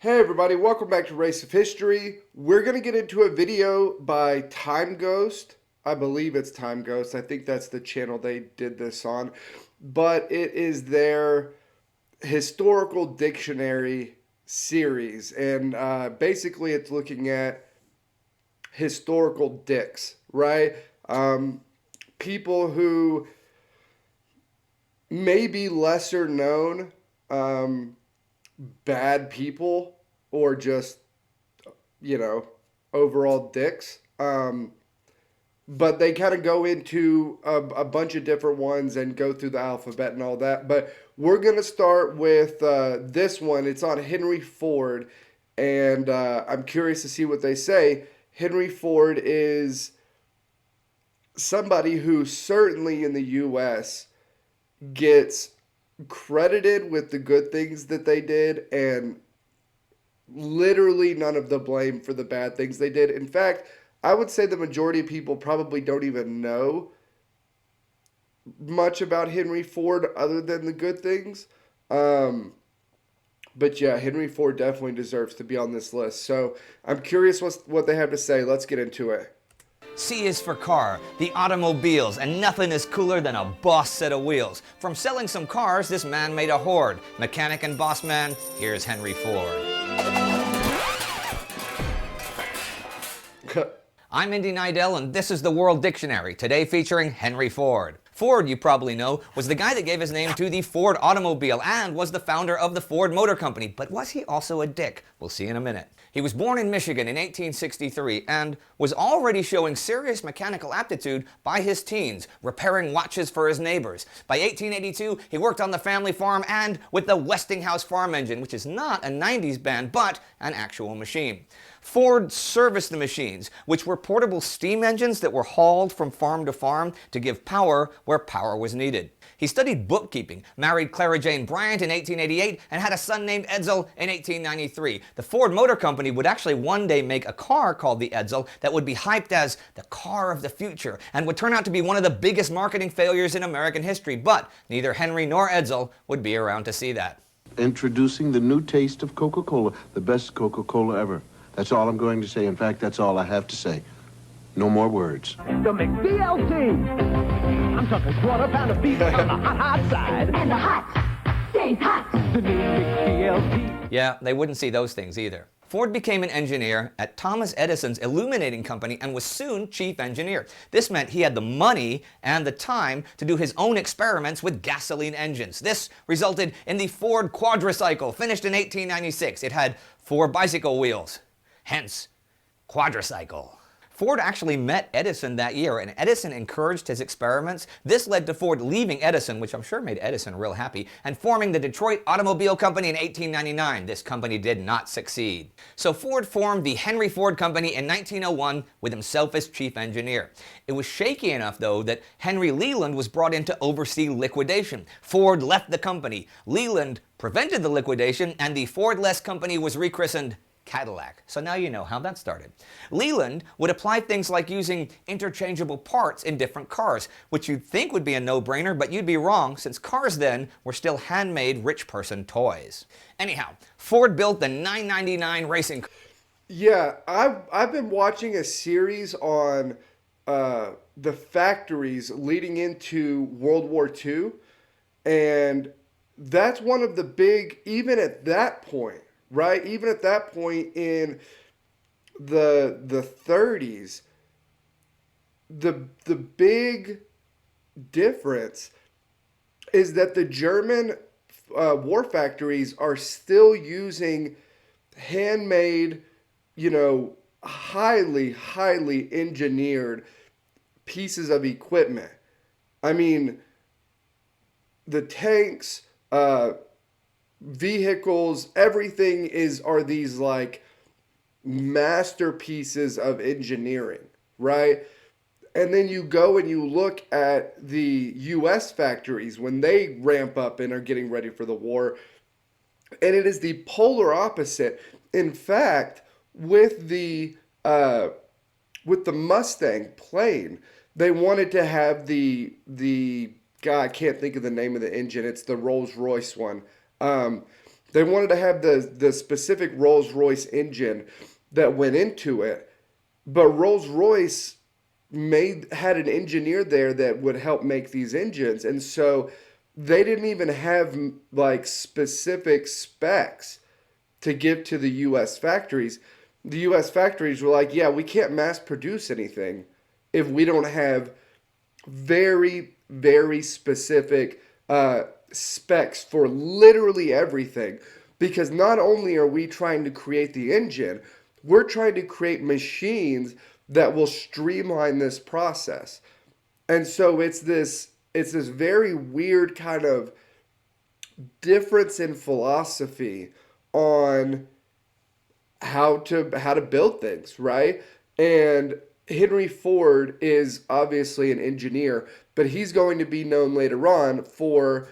Hey everybody, welcome back to Race of History. We're going to get into a video by TimeGhost. I believe it's TimeGhost. I think that's the channel they did this on. But it is their historical dictionary series. And basically it's looking at historical dicks, right? People who may be lesser known, bad people, or just, you know, overall dicks. But they kind of go into a bunch of different ones and go through the alphabet and all that. But we're going to start with this one. It's on Henry Ford. And I'm curious to see what they say. Henry Ford is somebody who certainly in the U.S. gets credited with the good things that they did and literally none of the blame for the bad things they did. In fact, I would say the majority of people probably don't even know much about Henry Ford other than the good things. But yeah, Henry Ford definitely deserves to be on this list. So I'm curious what they have to say. Let's get into it. C is for car, the automobiles, and nothing is cooler than a boss set of wheels. From selling some cars, this man made a horde. Mechanic and boss man, here's Henry Ford. I'm Indy Nidell, and this is the World Dictionary, today featuring Henry Ford. Ford, you probably know, was the guy that gave his name to the Ford automobile and was the founder of the Ford Motor Company. But was he also a dick? We'll see in a minute. He was born in Michigan in 1863 and was already showing serious mechanical aptitude by his teens, repairing watches for his neighbors. By 1882, he worked on the family farm and with the Westinghouse farm engine, which is not a 90s band, but an actual machine. Ford serviced the machines, which were portable steam engines that were hauled from farm to farm to give power where power was needed. He studied bookkeeping, married Clara Jane Bryant in 1888, and had a son named Edsel in 1893. The Ford Motor Company would actually one day make a car called the Edsel that would be hyped as the car of the future and would turn out to be one of the biggest marketing failures in American history, but neither Henry nor Edsel would be around to see that. Introducing the new taste of Coca-Cola, the best Coca-Cola ever. That's all I'm going to say. In fact, that's all I have to say. No more words. The McBLT. I'm talking quarter pound of beef on the hot side. And the hot stays hot. The new McBLT. Yeah, they wouldn't see those things either. Ford became an engineer at Thomas Edison's illuminating company and was soon chief engineer. This meant he had the money and the time to do his own experiments with gasoline engines. This resulted in the Ford quadricycle, finished in 1896. It had 4 bicycle wheels, hence quadricycle. Ford actually met Edison that year, and Edison encouraged his experiments. This led to Ford leaving Edison, which I'm sure made Edison real happy, and forming the Detroit Automobile Company in 1899. This company did not succeed. So Ford formed the Henry Ford Company in 1901 with himself as chief engineer. It was shaky enough, though, that Henry Leland was brought in to oversee liquidation. Ford left the company. Leland prevented the liquidation, and the Ford-less company was rechristened Cadillac. So now you know how that started. Leland would apply things like using interchangeable parts in different cars, which you'd think would be a no-brainer, but you'd be wrong, since cars then were still handmade rich person toys. Anyhow, Ford built the 999 racing car. Yeah, I've been watching a series on the factories leading into World War II, and that's one of the big, even at that point, right? Even at that point in the 30s, the big difference is that the German war factories are still using handmade, highly engineered pieces of equipment. I mean, the tanks, vehicles, everything are these like masterpieces of engineering, right? And then you go and you look at the US factories when they ramp up and are getting ready for the war, and it is the polar opposite. In fact, with the Mustang plane, they wanted to have the God, I can't think of the name of the engine. It's the Rolls-Royce one. They wanted to have the specific Rolls-Royce engine that went into it, but Rolls-Royce had an engineer there that would help make these engines, and so they didn't even have like specific specs to give to the U.S. factories. The U.S. factories were like, yeah, we can't mass produce anything if we don't have very, very specific specs for literally everything. Because not only are we trying to create the engine, we're trying to create machines that will streamline this process. And so it's this very weird kind of difference in philosophy on how to build things, right? And Henry Ford is obviously an engineer, but he's going to be known later on for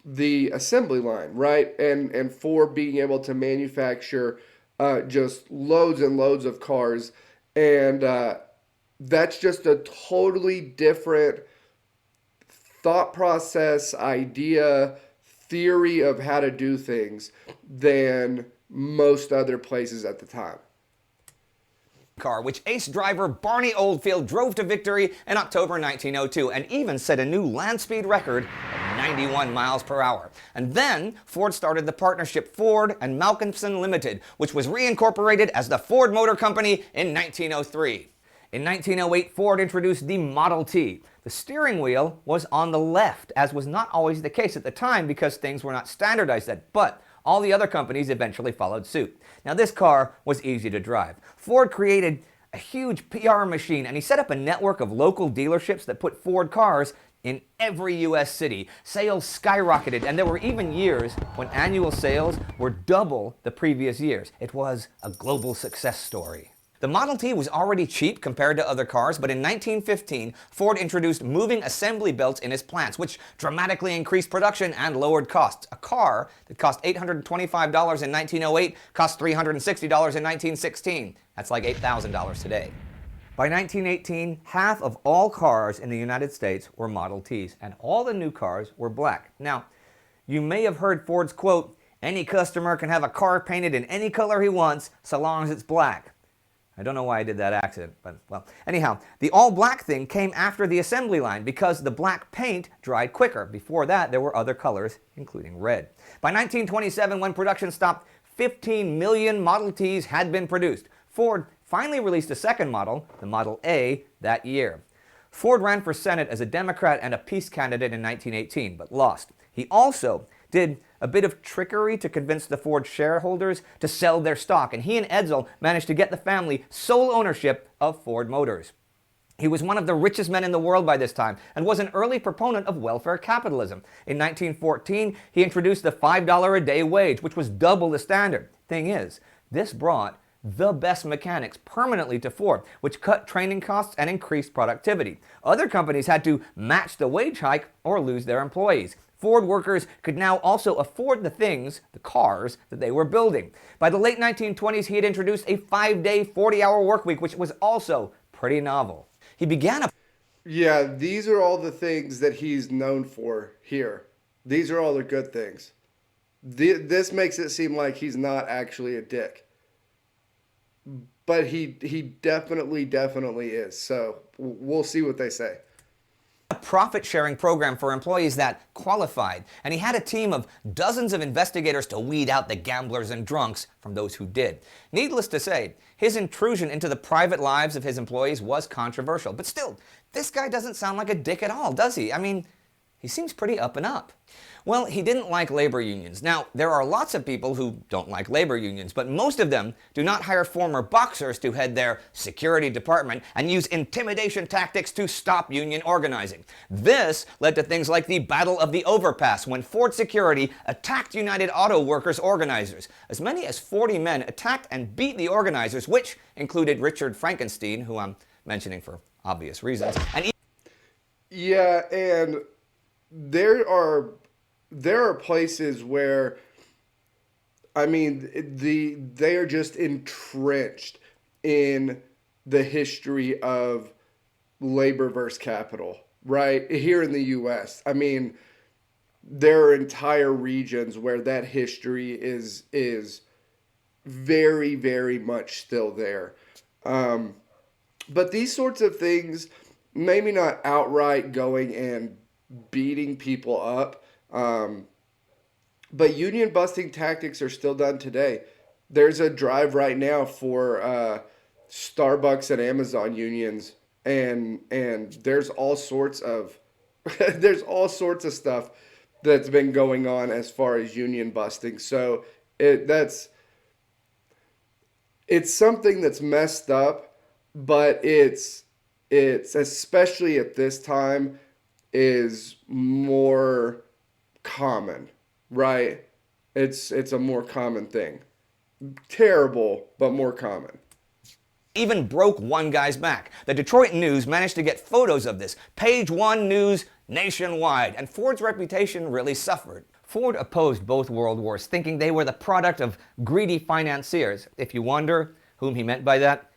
the assembly line, right? And for being able to manufacture just loads and loads of cars. And that's just a totally different thought process, idea, theory of how to do things than most other places at the time. Car, which ace driver Barney Oldfield drove to victory in October 1902 and even set a new land speed record of 91 miles per hour. And then Ford started the partnership Ford and Malcolmson Limited, which was reincorporated as the Ford Motor Company in 1903. In 1908, Ford introduced the Model T. The steering wheel was on the left, as was not always the case at the time because things were not standardized then, but all the other companies eventually followed suit. Now this car was easy to drive. Ford created a huge PR machine and he set up a network of local dealerships that put Ford cars in every US city. Sales skyrocketed and there were even years when annual sales were double the previous years. It was a global success story. The Model T was already cheap compared to other cars, but in 1915, Ford introduced moving assembly belts in his plants, which dramatically increased production and lowered costs. A car that cost $825 in 1908 cost $360 in 1916. That's like $8,000 today. By 1918, half of all cars in the United States were Model Ts, and all the new cars were black. Now, you may have heard Ford's quote, "Any customer can have a car painted in any color he wants, so long as it's black." I don't know why I did that accent, but well. Anyhow, the all-black thing came after the assembly line because the black paint dried quicker. Before that, there were other colors, including red. By 1927, when production stopped, 15 million Model Ts had been produced. Ford finally released a second model, the Model A, that year. Ford ran for Senate as a Democrat and a peace candidate in 1918, but lost. He also did a bit of trickery to convince the Ford shareholders to sell their stock, and he and Edsel managed to get the family sole ownership of Ford Motors. He was one of the richest men in the world by this time and was an early proponent of welfare capitalism. In 1914, he introduced the $5 a day wage, which was double the standard. Thing is, this brought the best mechanics permanently to Ford, which cut training costs and increased productivity. Other companies had to match the wage hike or lose their employees. Ford workers could now also afford the things, the cars, that they were building. By the late 1920s, he had introduced a 5-day, 40-hour work week, which was also pretty novel. He began a... Yeah, these are all the things that he's known for here. These are all the good things. This makes it seem like he's not actually a dick. But he definitely is. So we'll see what they say. A profit-sharing program for employees that qualified, and he had a team of dozens of investigators to weed out the gamblers and drunks from those who did. Needless to say, his intrusion into the private lives of his employees was controversial, but still, this guy doesn't sound like a dick at all, does he? I mean, he seems pretty up and up. Well, he didn't like labor unions. Now, there are lots of people who don't like labor unions, but most of them do not hire former boxers to head their security department and use intimidation tactics to stop union organizing. This led to things like the Battle of the Overpass, when Ford Security attacked United Auto Workers organizers. As many as 40 men attacked and beat the organizers, which included Richard Frankenstein, who I'm mentioning for obvious reasons. And yeah, and there are places where, I mean, they are just entrenched in the history of labor versus capital, right? Here in the U.S. I mean, there are entire regions where that history is very, very much still there. But these sorts of things, maybe not outright going and beating people up, but union busting tactics are still done today. There's a drive right now for Starbucks and Amazon unions, and there's all sorts of there's all sorts of stuff that's been going on as far as union busting. So it's something that's messed up, but it's especially at this time is more common, right? It's a more common thing. Terrible, but more common. Even broke one guy's back. The Detroit News managed to get photos of this. Page one news nationwide, and Ford's reputation really suffered. Ford opposed both world wars, thinking they were the product of greedy financiers. If you wonder whom he meant by that,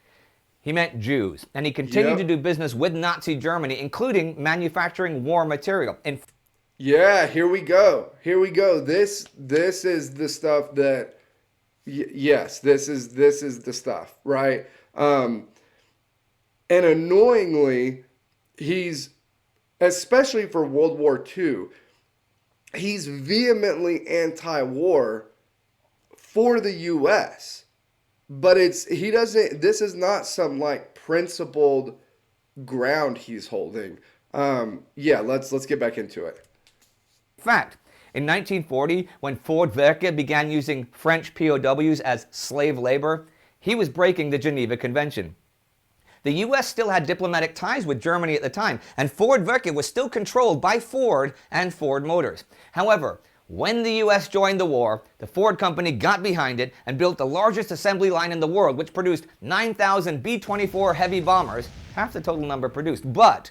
he meant Jews. And he continued to do business with Nazi Germany, including manufacturing war material. Yeah, here we go. Here we go. This is the stuff that yes, this is the stuff, right? And annoyingly, he's, especially for World War II, he's vehemently anti-war for the U.S. But this is not some like principled ground he's holding. Yeah, let's get back into it. In fact, in 1940, when Ford Werke began using French POWs as slave labor, he was breaking the Geneva Convention. The U.S. still had diplomatic ties with Germany at the time, and Ford Werke was still controlled by Ford and Ford Motors. However, when the U.S. joined the war, the Ford company got behind it and built the largest assembly line in the world, which produced 9,000 B-24 heavy bombers, half the total number produced. But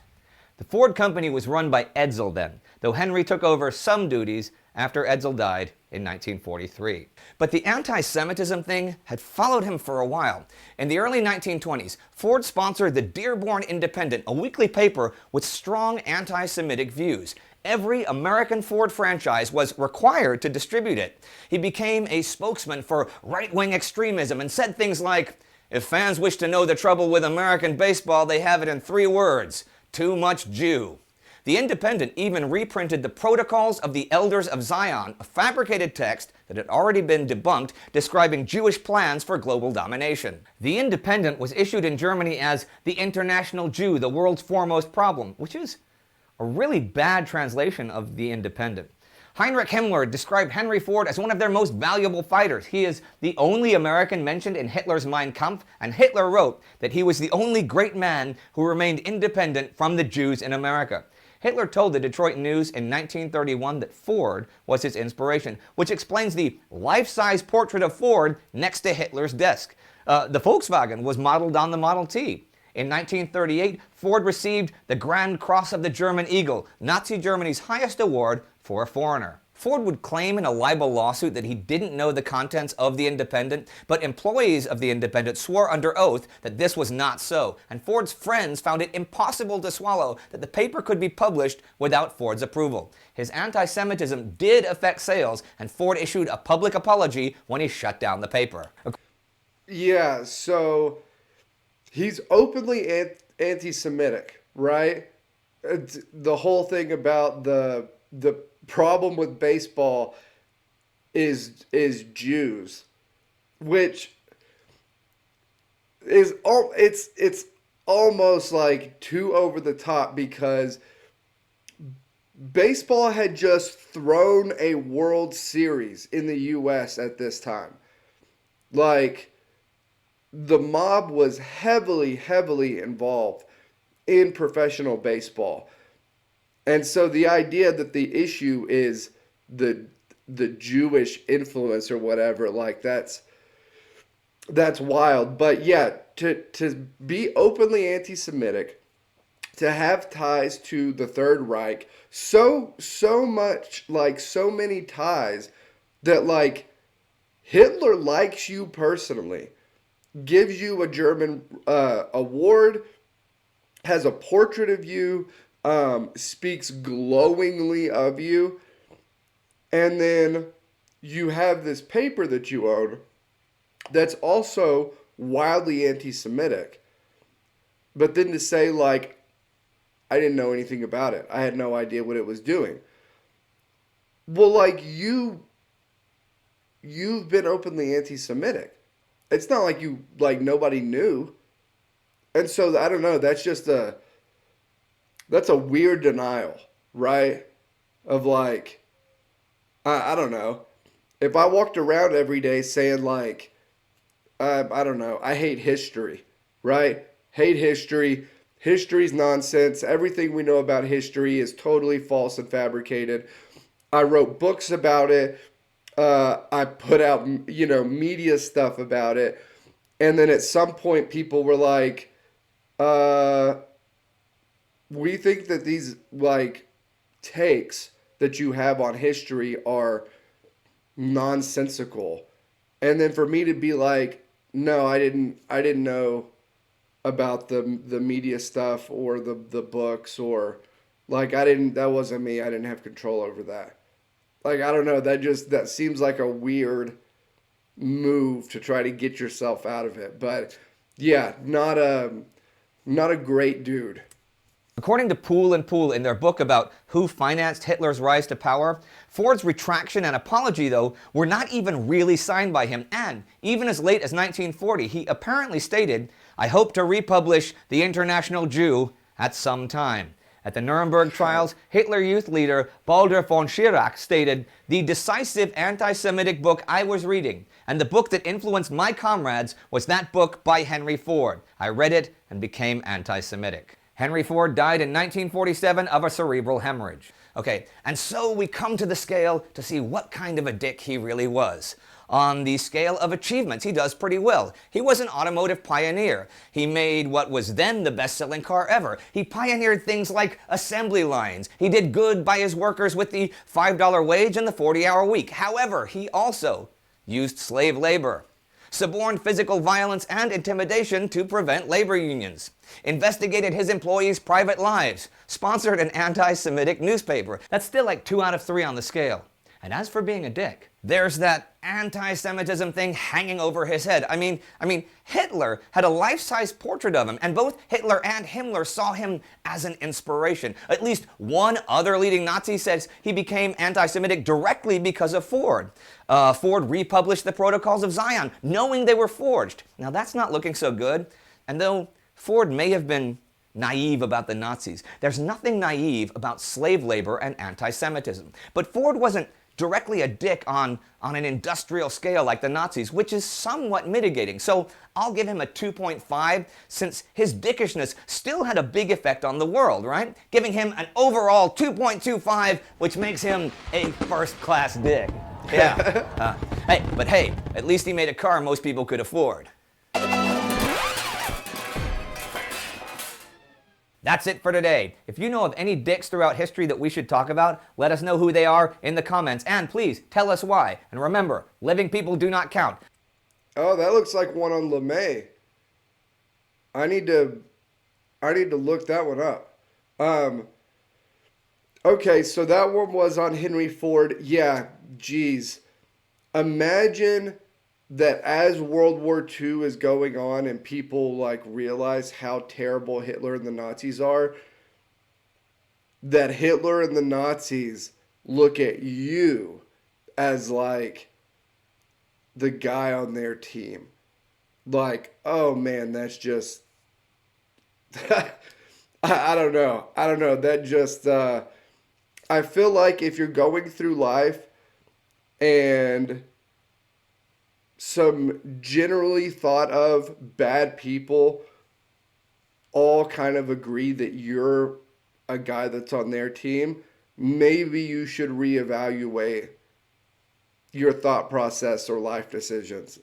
the Ford company was run by Edsel then, though Henry took over some duties after Edsel died in 1943. But the anti-Semitism thing had followed him for a while. In the early 1920s, Ford sponsored the Dearborn Independent, a weekly paper with strong anti-Semitic views. Every American Ford franchise was required to distribute it. He became a spokesman for right-wing extremism and said things like, "If fans wish to know the trouble with American baseball, they have it in 3 words. Too much Jew." The Independent even reprinted the Protocols of the Elders of Zion, a fabricated text that had already been debunked describing Jewish plans for global domination. The Independent was issued in Germany as the International Jew, the world's foremost problem, which is a really bad translation of the Independent. Heinrich Himmler described Henry Ford as one of their most valuable fighters. He is the only American mentioned in Hitler's Mein Kampf, and Hitler wrote that he was the only great man who remained independent from the Jews in America. Hitler told the Detroit News in 1931 that Ford was his inspiration, which explains the life-size portrait of Ford next to Hitler's desk. The Volkswagen was modeled on the Model T. In 1938, Ford received the Grand Cross of the German Eagle, Nazi Germany's highest award for a foreigner. Ford would claim in a libel lawsuit that he didn't know the contents of the Independent, but employees of the Independent swore under oath that this was not so, and Ford's friends found it impossible to swallow that the paper could be published without Ford's approval. His anti-Semitism did affect sales, and Ford issued a public apology when he shut down the paper. Yeah, so he's openly anti-Semitic, right? The whole thing about the problem with baseball is Jews, which is it's almost like too over the top, because baseball had just thrown a World Series in the US at this time. Like, the mob was heavily involved in professional baseball. And so the idea that the issue is the Jewish influence or whatever, like that's wild. But yeah, to be openly anti-Semitic, to have ties to the Third Reich, so much, like so many ties that like Hitler likes you personally, gives you a German award, has a portrait of you, speaks glowingly of you. And then you have this paper that you own that's also wildly anti-Semitic. But then to say, like, I didn't know anything about it. I had no idea what it was doing. Well, like, you've been openly anti-Semitic. It's not like you, like, nobody knew. And so, I don't know, that's a weird denial, right? Of, like, I don't know. If I walked around every day saying, like, I don't know, I hate history, right? Hate history. History's nonsense. Everything we know about history is totally false and fabricated. I wrote books about it. I put out, media stuff about it. And then at some point, people were like, we think that these, like, takes that you have on history are nonsensical. And then for me to be like, no, I didn't know about the media stuff or the books, or like that wasn't me. I didn't have control over that. Like, I don't know, that seems like a weird move to try to get yourself out of it. But yeah, not a great dude. According to Poole and Poole in their book about who financed Hitler's rise to power, Ford's retraction and apology, though, were not even really signed by him. And even as late as 1940, he apparently stated, "I hope to republish The International Jew at some time." At the Nuremberg trials, Hitler Youth leader Baldur von Schirach stated, "The decisive anti-Semitic book I was reading, and the book that influenced my comrades, was that book by Henry Ford. I read it and became anti-Semitic." Henry Ford died in 1947 of a cerebral hemorrhage. Okay, and so we come to the scale to see what kind of a dick he really was. On the scale of achievements, he does pretty well. He was an automotive pioneer. He made what was then the best-selling car ever. He pioneered things like assembly lines. He did good by his workers with the $5 wage and the 40-hour week. However, he also used slave labor, suborned physical violence and intimidation to prevent labor unions, investigated his employees' private lives, sponsored an anti-Semitic newspaper. That's still like 2 out of 3 on the scale. And as for being a dick, there's that anti-Semitism thing hanging over his head. I mean, Hitler had a life-size portrait of him, and both Hitler and Himmler saw him as an inspiration. At least one other leading Nazi says he became anti-Semitic directly because of Ford. Ford republished the Protocols of Zion, knowing they were forged. Now that's not looking so good. And though Ford may have been naive about the Nazis, there's nothing naive about slave labor and anti-Semitism. But Ford wasn't directly a dick on an industrial scale like the Nazis, which is somewhat mitigating. So I'll give him a 2.5, since his dickishness still had a big effect on the world, right? Giving him an overall 2.25, which makes him a first-class dick. Yeah. Hey, at least he made a car most people could afford. That's it for today. If you know of any dicks throughout history that we should talk about, let us know who they are in the comments, and please tell us why. And remember, living people do not count. Oh, that looks like one on LeMay. I need to look that one up. Okay, so that one was on Henry Ford. Yeah, geez. Imagine that as World War II is going on and people like realize how terrible Hitler and the Nazis are, that Hitler and the Nazis look at you as like the guy on their team. Like, oh man, that's just, I don't know. That just, I feel like if you're going through life and some generally thought of bad people all kind of agree that you're a guy that's on their team, maybe you should reevaluate your thought process or life decisions.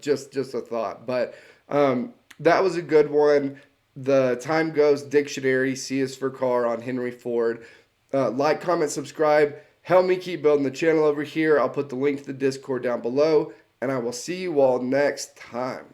Just a thought. But that was a good one. The TimeGhost's Dictionary, C is for car, on Henry Ford. Like, comment, subscribe. Help me keep building the channel over here. I'll put the link to the Discord down below, and I will see you all next time.